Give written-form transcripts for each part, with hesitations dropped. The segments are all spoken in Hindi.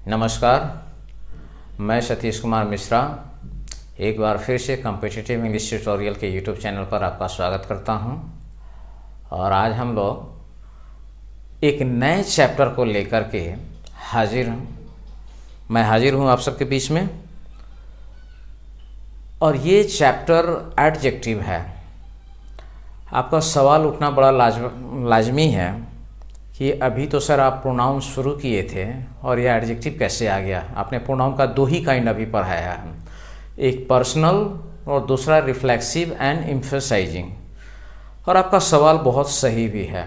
नमस्कार, मैं सतीश कुमार मिश्रा एक बार फिर से कॉम्पिटिटिव इंग्लिश ट्यूटोरियल के यूट्यूब चैनल पर आपका स्वागत करता हूं। और आज हम लोग एक नए चैप्टर को लेकर के मैं हाजिर हूं आप सबके बीच में। और ये चैप्टर एडजेक्टिव है। आपका सवाल उठना बड़ा लाजमी है कि अभी तो सर आप प्रोनाउन शुरू किए थे और यह एडजेक्टिव कैसे आ गया। आपने प्रोनाउन का दो ही काइंड अभी पढ़ाया है, एक पर्सनल और दूसरा रिफ्लेक्सिव एंड एम्फसाइजिंग। और आपका सवाल बहुत सही भी है।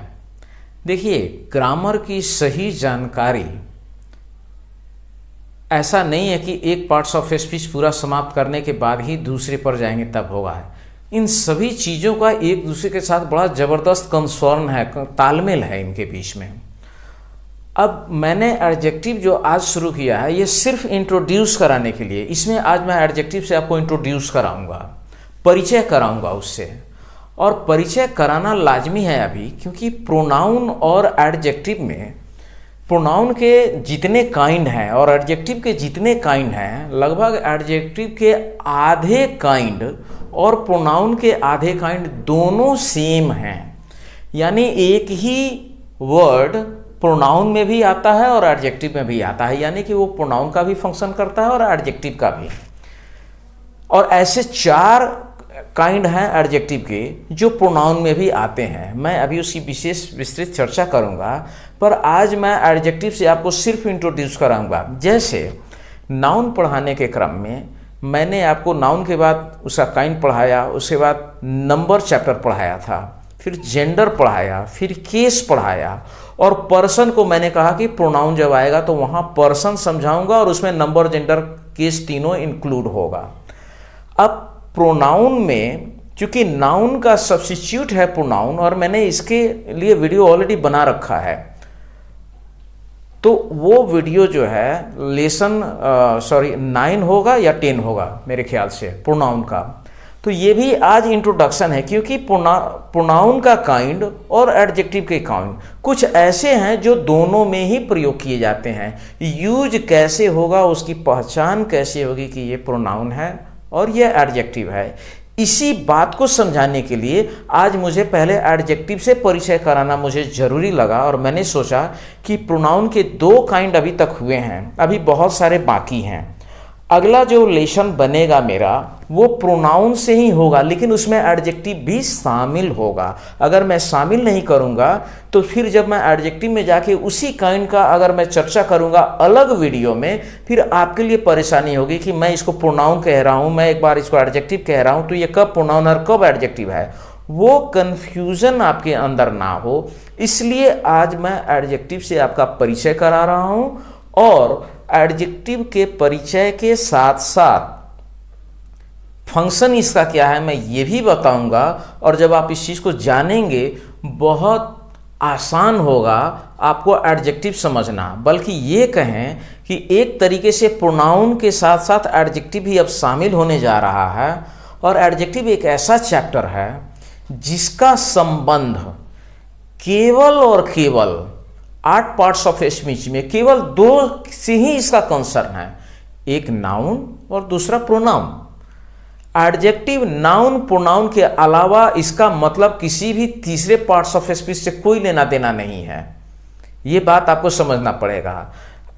देखिए, ग्रामर की सही जानकारी ऐसा नहीं है कि एक पार्ट्स ऑफ स्पीच पूरा समाप्त करने के बाद ही दूसरे पर जाएंगे तब होगा। इन सभी चीज़ों का एक दूसरे के साथ बड़ा ज़बरदस्त कंसर्न है, तालमेल है इनके बीच में। अब मैंने एडजेक्टिव जो आज शुरू किया है ये सिर्फ इंट्रोड्यूस कराने के लिए। इसमें आज मैं एडजेक्टिव से आपको इंट्रोड्यूस कराऊंगा, परिचय कराऊंगा उससे। और परिचय कराना लाजमी है अभी, क्योंकि प्रोनाउन और एडजेक्टिव में प्रोनाउन के जितने काइंड हैं और एडजेक्टिव के जितने काइंड हैं, लगभग एडजेक्टिव के आधे काइंड और प्रोनाउन के आधे काइंड दोनों सेम हैं। यानी एक ही वर्ड प्रोनाउन में भी आता है और एडजेक्टिव में भी आता है, यानी कि वो प्रोनाउन का भी फंक्शन करता है और एडजेक्टिव का भी। और ऐसे चार काइंड हैं एडजेक्टिव के जो प्रोनाउन में भी आते हैं। मैं अभी उसकी विस्तृत चर्चा करूंगा, पर आज मैं एडजेक्टिव से आपको सिर्फ इंट्रोड्यूस कराऊंगा। जैसे नाउन पढ़ाने के क्रम में मैंने आपको नाउन के बाद उसका काइंड पढ़ाया, उसके बाद नंबर चैप्टर पढ़ाया था, फिर जेंडर पढ़ाया, फिर केस पढ़ाया। और पर्सन को मैंने कहा कि प्रोनाउन जब आएगा तो वहाँ पर्सन समझाऊंगा और उसमें नंबर, जेंडर, केस तीनों इंक्लूड होगा। अब प्रोनाउन में चूंकि नाउन का सब्स्टिट्यूट है प्रोनाउन, और मैंने इसके लिए वीडियो ऑलरेडी बना रखा है, तो वो वीडियो जो है लेसन 9 होगा या 10 होगा मेरे ख्याल से प्रोनाउन का। तो ये भी आज इंट्रोडक्शन है, क्योंकि प्रोनाउन का काइंड और एडजेक्टिव के काइंड कुछ ऐसे हैं जो दोनों में ही प्रयोग किए जाते हैं। यूज कैसे होगा, उसकी पहचान कैसे होगी कि ये प्रोनाउन है और ये एडजेक्टिव है, इसी बात को समझाने के लिए आज मुझे पहले एडजेक्टिव से परिचय कराना मुझे जरूरी लगा। और मैंने सोचा कि प्रोनाउन के दो काइंड अभी तक हुए हैं, अभी बहुत सारे बाकी हैं। अगला जो लेसन बनेगा मेरा वो प्रोनाउन से ही होगा, लेकिन उसमें एडजेक्टिव भी शामिल होगा। अगर मैं शामिल नहीं करूंगा तो फिर जब मैं एडजेक्टिव में जाके उसी काइंड का अगर मैं चर्चा करूंगा अलग वीडियो में, फिर आपके लिए परेशानी होगी कि मैं इसको प्रोनाउन कह रहा हूं, मैं एक बार इसको एडजेक्टिव कह रहा हूं, तो ये कब प्रोनाउन और कब एडजेक्टिव है, वो कन्फ्यूजन आपके अंदर ना हो। इसलिए आज मैं एडजेक्टिव से आपका परिचय करा रहा हूं, और एडजेक्टिव के परिचय के साथ साथ फंक्शन इसका क्या है मैं ये भी बताऊंगा। और जब आप इस चीज़ को जानेंगे बहुत आसान होगा आपको एडजेक्टिव समझना। बल्कि ये कहें कि एक तरीके से प्रोनाउन के साथ साथ एडजेक्टिव भी अब शामिल होने जा रहा है। और एडजेक्टिव एक ऐसा चैप्टर है जिसका संबंध केवल और केवल 8 पार्ट्स ऑफ स्पीच में केवल 2 से ही इसका कंसर्न है, एक नाउन और दूसरा प्रोनाउन। एडजेक्टिव नाउन प्रोनाउन के अलावा इसका मतलब किसी भी तीसरे पार्ट्स ऑफ स्पीच से कोई लेना देना नहीं है। ये बात आपको समझना पड़ेगा।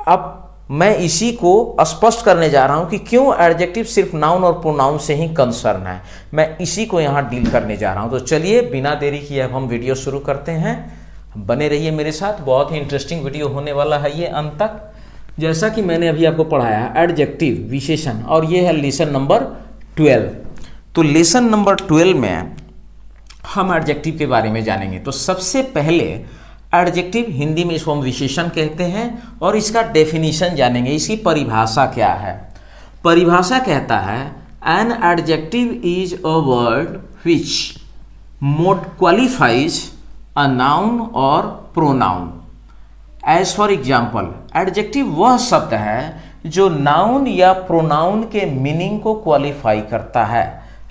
अब मैं इसी को स्पष्ट करने जा रहा हूं कि क्यों एडजेक्टिव सिर्फ नाउन और प्रोनाउन से ही कंसर्न है। मैं इसी को यहां डील करने जा रहा हूं। तो चलिए बिना देरी किए अब हम वीडियो शुरू करते हैं। बने रहिए मेरे साथ, बहुत ही इंटरेस्टिंग वीडियो होने वाला है ये अंत तक। जैसा कि मैंने अभी आपको पढ़ाया एडजेक्टिव विशेषण, और ये है लेसन नंबर 12। तो लेसन नंबर 12 में हम एडजेक्टिव के बारे में जानेंगे। तो सबसे पहले एडजेक्टिव, हिंदी में इसको हम विशेषण कहते हैं, और इसका डेफिनेशन जानेंगे, इसकी परिभाषा क्या है। परिभाषा कहता है an adjective is a word which mod qualifies a noun और pronoun. As for example, adjective वह शब्द है जो नाउन या प्रोनाउन के मीनिंग को क्वालिफाई करता है।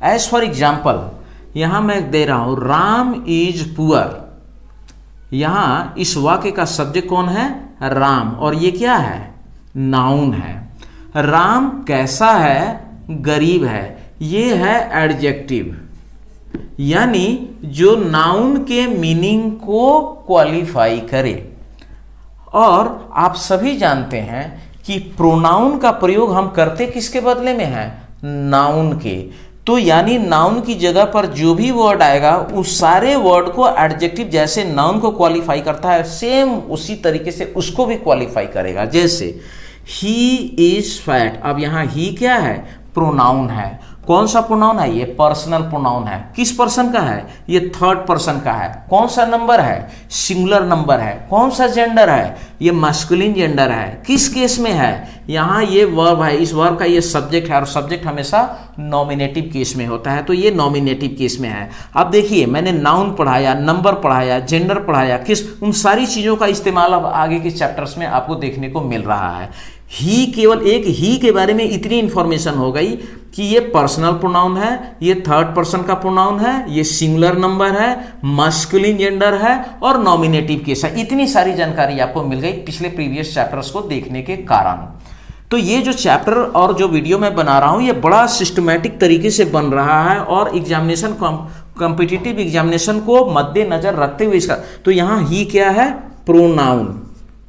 एज फॉर एग्जाम्पल, यहां मैं दे रहा हूं राम इज पुअर। यहां इस वाक्य का सब्जेक्ट कौन है? राम। और ये क्या है? नाउन है। राम कैसा है, गरीब है, ये है एडजेक्टिव, यानी जो नाउन के मीनिंग को क्वालिफाई करे। और आप सभी जानते हैं कि प्रोनाउन का प्रयोग हम करते किसके बदले में है, नाउन के। तो यानी नाउन की जगह पर जो भी वर्ड आएगा उस सारे वर्ड को एडजेक्टिव जैसे नाउन को क्वालिफाई करता है, सेम उसी तरीके से उसको भी क्वालिफाई करेगा। जैसे ही इज फैट, अब यहाँ ही क्या है, प्रोनाउन है। कौन सा प्रोनाउन है, ये पर्सनल प्रोनाउन है। किस पर्सन का है, ये थर्ड पर्सन का है। कौन सा नंबर है, सिंगुलर नंबर है। कौन सा जेंडर है, ये मस्कुलिन जेंडर है। किस केस में है, यहाँ ये वर्ब है, इस वर्ब का ये सब्जेक्ट है, और सब्जेक्ट हमेशा नॉमिनेटिव केस में होता है, तो ये नॉमिनेटिव केस में है। अब देखिए मैंने नाउन पढ़ाया, नंबर पढ़ाया, जेंडर पढ़ाया, किस, उन सारी चीज़ों का इस्तेमाल अब आगे के चैप्टर्स में आपको देखने को मिल रहा है। ही, केवल एक ही के बारे में इतनी इंफॉर्मेशन हो गई कि ये पर्सनल प्रोनाउन है, ये थर्ड पर्सन का प्रोनाउन है, ये सिंगुलर नंबर है, मस्कुलिन जेंडर है और नॉमिनेटिव केस है। इतनी सारी जानकारी आपको मिल गई पिछले प्रीवियस चैप्टर्स को देखने के कारण। तो ये जो चैप्टर और जो वीडियो मैं बना रहा हूँ ये बड़ा सिस्टमैटिक तरीके से बन रहा है और एग्जामिनेशन कॉम्पिटिटिव एग्जामिनेशन को मद्देनजर रखते हुए इसका। तो यहाँ ही क्या है, प्रोनाउन,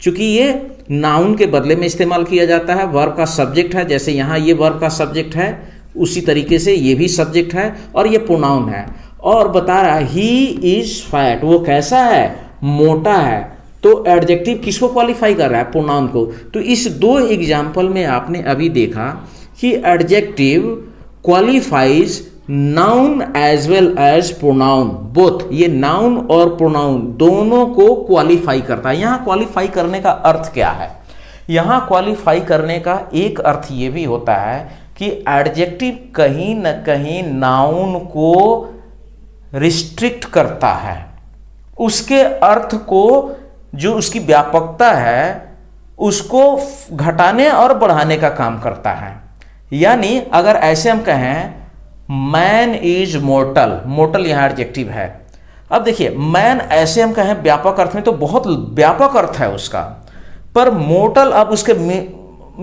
चूंकि ये नाउन के बदले में इस्तेमाल किया जाता है। वर्ब का सब्जेक्ट है, जैसे यहाँ ये वर्ब का सब्जेक्ट है उसी तरीके से ये भी सब्जेक्ट है और ये प्रोनाउन है। और बता रहा है ही इज फैट, वो कैसा है, मोटा है। तो एडजेक्टिव किसको क्वालिफाई कर रहा है, प्रोनाउन को। तो इस दो एग्जाम्पल में आपने अभी देखा कि adjective qualifies noun as well as pronoun, both, ये नाउन और प्रोनाउन दोनों को क्वालिफाई करता है। यहां क्वालिफाई करने का अर्थ क्या है, यहां क्वालिफाई करने का एक अर्थ ये भी होता है कि एडजेक्टिव कहीं न कहीं नाउन को रिस्ट्रिक्ट करता है, उसके अर्थ को, जो उसकी व्यापकता है उसको घटाने और बढ़ाने का काम करता है। यानी अगर ऐसे हम कहें मैन इज मोर्टल, मोर्टल यहां एडजेक्टिव है। अब देखिए मैन ऐसे हम कहें व्यापक अर्थ में तो बहुत व्यापक अर्थ है उसका, पर मोर्टल अब उसके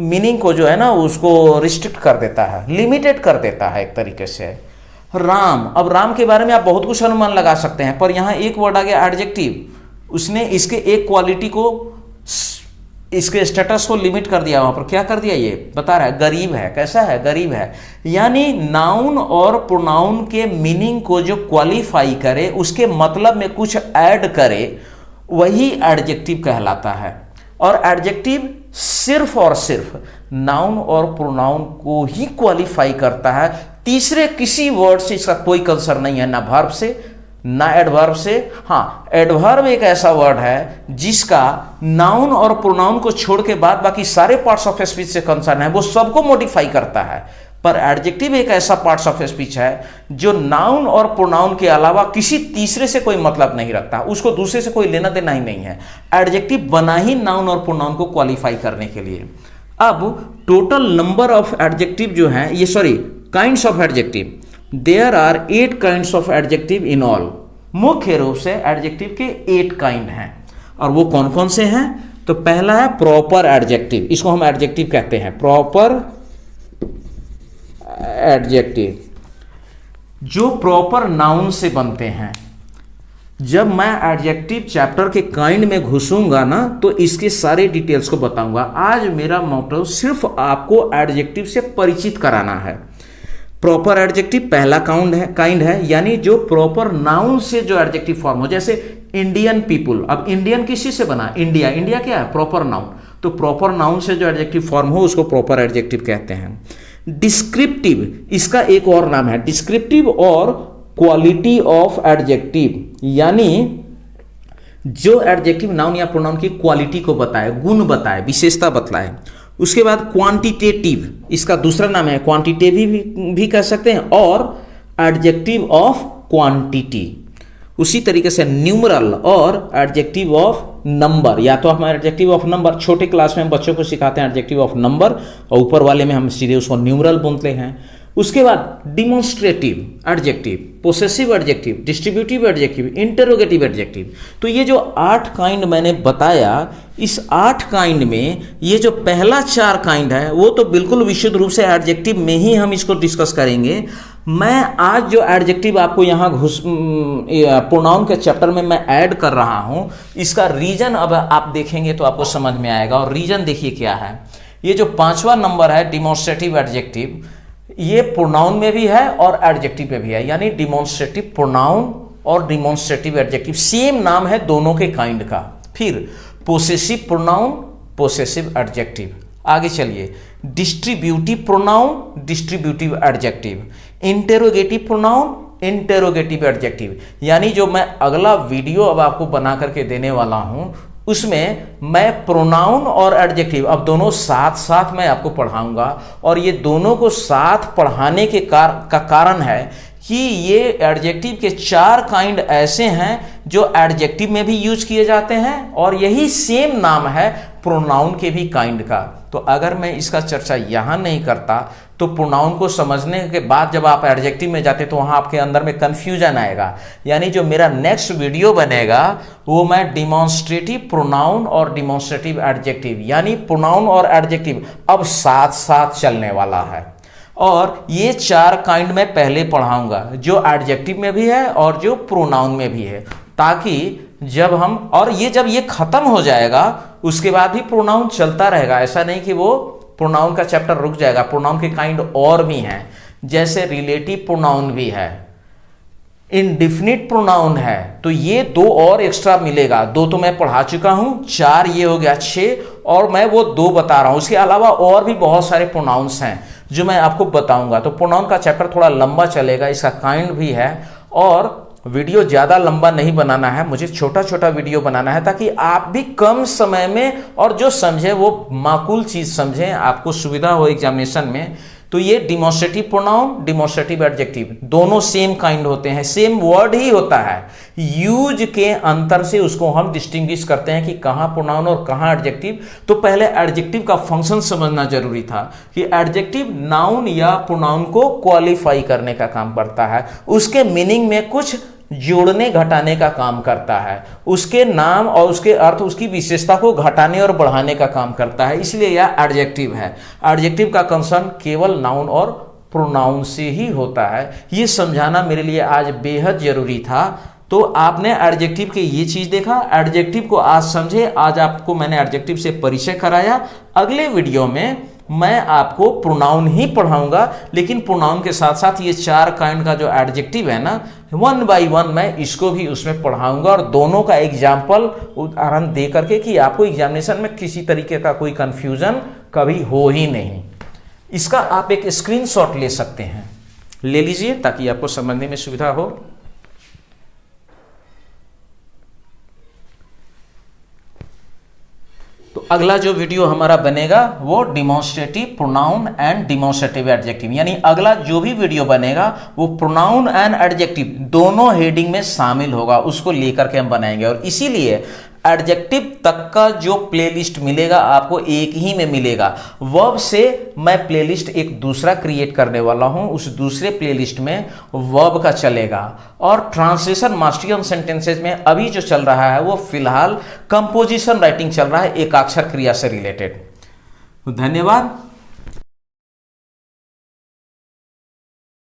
मीनिंग को जो है ना उसको रिस्ट्रिक्ट कर देता है, लिमिटेड कर देता है एक तरीके से। राम, अब राम के बारे में आप बहुत कुछ अनुमान लगा सकते हैं, पर यहां एक वर्ड आ गया एडजेक्टिव, उसने इसके एक क्वालिटी को, इसके स्टेटस को लिमिट कर दिया। वहां पर क्या कर दिया, ये बता रहा है गरीब है, कैसा है, गरीब है। यानी नाउन और प्रोनाउन के मीनिंग को जो क्वालिफाई करे, उसके मतलब में कुछ ऐड करे, वही एडजेक्टिव कहलाता है। और एडजेक्टिव सिर्फ और सिर्फ नाउन और प्रोनाउन को ही क्वालिफाई करता है, तीसरे किसी वर्ड से इसका कोई कंसर्न नहीं है, ना वर्ब से ना एडवर्ब से। हाँ, एडवर्ब एक ऐसा वर्ड है जिसका नाउन और प्रोनाउन को छोड़ के बाद बाकी सारे पार्ट्स ऑफ स्पीच से कंसर्न है, वो सबको मॉडिफाई करता है। पर एडजेक्टिव एक ऐसा पार्ट्स ऑफ स्पीच है जो नाउन और प्रोनाउन के अलावा किसी तीसरे से कोई मतलब नहीं रखता, उसको दूसरे से कोई लेना देना ही नहीं है। एडजेक्टिव बना ही नाउन और प्रोनाउन को क्वालिफाई करने के लिए। अब टोटल नंबर ऑफ एडजेक्टिव जो है, ये sorry kinds of adjective, there are 8 kinds of adjective in all. मुख्य रूप से एडजेक्टिव के 8 काइंड हैं, और वो कौन कौन से हैं, तो पहला है प्रॉपर एडजेक्टिव, इसको हम एडजेक्टिव कहते हैं, प्रॉपर एडजेक्टिव, जो प्रॉपर नाउन से बनते हैं। जब मैं एडजेक्टिव चैप्टर के काइंड में घुसूंगा ना तो इसके सारे डिटेल्स को बताऊंगा। आज मेरा मोटिव सिर्फ आपको एडजेक्टिव से परिचित कराना है। प्रॉपर एडजेक्टिव पहला काइंड है, यानी जो प्रॉपर नाउन से जो एडजेक्टिव फॉर्म हो, जैसे इंडियन पीपुल। अब इंडियन किसी से बना, इंडिया, इंडिया क्या है, प्रॉपर नाउन। तो प्रॉपर नाउन से जो एडजेक्टिव फॉर्म हो उसको प्रॉपर एडजेक्टिव कहते हैं। डिस्क्रिप्टिव, इसका एक और नाम है डिस्क्रिप्टिव और क्वालिटी ऑफ एडजेक्टिव, यानी जो एडजेक्टिव नाउन या प्रोनाउन की क्वालिटी को बताए, गुण बताए, विशेषता बतलाए। उसके बाद क्वांटिटेटिव, इसका दूसरा नाम है क्वांटिटेटिव भी कह सकते हैं, और एडजेक्टिव ऑफ क्वांटिटी। उसी तरीके से न्यूमरल और एडजेक्टिव ऑफ नंबर, या तो हम एडजेक्टिव ऑफ नंबर छोटे क्लास में हम बच्चों को सिखाते हैं एडजेक्टिव ऑफ नंबर, और ऊपर वाले में हम सीधे उसको न्यूमरल बोलते हैं। उसके बाद demonstrative adjective, possessive adjective, distributive adjective, interrogative adjective. तो ये जो 8 काइंड मैंने बताया, इस 8 काइंड में ये जो पहला 4 काइंड है वो तो बिल्कुल विशुद्ध रूप से एडजेक्टिव में ही हम इसको डिस्कस करेंगे। मैं आज जो एडजेक्टिव आपको यहाँ प्रोनाउन के चैप्टर में मैं ऐड कर रहा हूँ, इसका रीजन अब आप देखेंगे तो आपको समझ में आएगा। और रीजन देखिए क्या है। ये जो 5वां नंबर है डिमॉन्स्ट्रेटिव एडजेक्टिव, ये प्रोनाउन में भी है और एडजेक्टिव में भी है, यानी डिमॉन्स्ट्रेटिव प्रोनाउन और डिमॉन्स्ट्रेटिव एडजेक्टिव सेम नाम है दोनों के काइंड का। फिर पोसेसिव प्रोनाउन, पोसेसिव एडजेक्टिव। आगे चलिए, distributive pronoun, distributive adjective, interrogative pronoun, interrogative adjective. यानी जो मैं अगला वीडियो अब आपको बना करके देने वाला हूं, उसमें मैं प्रोनाउन और एडजेक्टिव अब दोनों साथ साथ मैं आपको पढ़ाऊंगा। और ये दोनों को साथ पढ़ाने के कारण है कि ये एडजेक्टिव के 4 काइंड ऐसे हैं जो एडजेक्टिव में भी यूज किए जाते हैं और यही सेम नाम है प्रोनाउन के भी काइंड का। तो अगर मैं इसका चर्चा यहाँ नहीं करता तो प्रोनाउन को समझने के बाद जब आप एडजेक्टिव में जाते तो वहाँ आपके अंदर में कन्फ्यूजन आएगा। यानी जो मेरा नेक्स्ट वीडियो बनेगा वो मैं डिमॉन्स्ट्रेटिव प्रोनाउन और डिमॉन्स्ट्रेटिव एडजेक्टिव, यानी प्रोनाउन और एडजेक्टिव अब साथ साथ चलने वाला है। और ये 4 काइंड में पहले पढ़ाऊंगा, जो एडजेक्टिव में भी है और जो प्रोनाउन में भी है, ताकि जब हम और ये जब ये खत्म हो जाएगा उसके बाद भी प्रोनाउन चलता रहेगा। ऐसा नहीं कि वो प्रोनाउन का चैप्टर रुक जाएगा। प्रोनाउन के काइंड और भी हैं, जैसे रिलेटिव प्रोनाउन भी है, इंडिफिनिट प्रोनाउन है, तो ये 2 और एक्स्ट्रा मिलेगा। 2 तो मैं पढ़ा चुका हूं, 4 ये हो गया 6, और मैं वो 2 बता रहा हूं। उसके अलावा और भी बहुत सारे प्रोनाउंस हैं जो मैं आपको बताऊंगा। तो प्रोनाउन का चैप्टर थोड़ा लंबा चलेगा, इसका काइंड भी है। और वीडियो ज़्यादा लंबा नहीं बनाना है, मुझे छोटा छोटा वीडियो बनाना है ताकि आप भी कम समय में और जो समझे वो माकूल चीज़ समझें, आपको सुविधा हो एग्जामिनेशन में। तो ये डिमॉन्स्ट्रेटिव प्रोनाउन, डिमॉन्स्ट्रेटिव एडजेक्टिव दोनों सेम काइंड होते हैं, सेम वर्ड ही होता है। यूज के अंतर से उसको हम डिस्टिंग्विश करते हैं कि कहाँ प्रोनाउन और कहाँ एडजेक्टिव। तो पहले एडजेक्टिव का फंक्शन समझना जरूरी था कि एडजेक्टिव नाउन या प्रोनाउन को क्वालिफाई करने का काम करता है, उसके मीनिंग में कुछ जोड़ने घटाने का काम करता है, उसके नाम और उसके अर्थ, उसकी विशेषता को घटाने और बढ़ाने का काम करता है, इसलिए यह एडजेक्टिव है। एडजेक्टिव का कंसर्न केवल नाउन और प्रोनाउन से ही होता है। ये समझाना मेरे लिए आज बेहद जरूरी था। तो आपने एडजेक्टिव के ये चीज देखा, एडजेक्टिव को आज समझे। आज आपको मैंने एडजेक्टिव से परिचय कराया। अगले वीडियो में मैं आपको प्रोनाउन ही पढ़ाऊंगा, लेकिन प्रोनाउन के साथ साथ ये 4 काइंड का जो एडजेक्टिव है ना, 1 बाय 1 मैं इसको भी उसमें पढ़ाऊंगा और दोनों का एग्जाम्पल उदाहरण दे करके कि आपको एग्जामिनेशन में किसी तरीके का कोई कंफ्यूजन कभी हो ही नहीं। इसका आप एक स्क्रीनशॉट ले सकते हैं, ले लीजिए ताकि आपको समझने में सुविधा हो। तो अगला जो वीडियो हमारा बनेगा वो demonstrative pronoun and demonstrative adjective, यानी अगला जो भी वीडियो बनेगा वो प्रोनाउन एंड एडजेक्टिव दोनों हेडिंग में शामिल होगा, उसको लेकर के हम बनाएंगे। और इसीलिए एडजेक्टिव तक का जो प्लेलिस्ट मिलेगा आपको एक ही में मिलेगा। वर्ब से मैं प्लेलिस्ट एक दूसरा क्रिएट करने वाला हूं, उस दूसरे प्लेलिस्ट में वर्ब का चलेगा। और ट्रांसलेशन मास्टरी ऑन सेंटेंसेज में अभी जो चल रहा है वो फिलहाल कंपोजिशन राइटिंग चल रहा है, एकाक्षर क्रिया से रिलेटेड। धन्यवाद।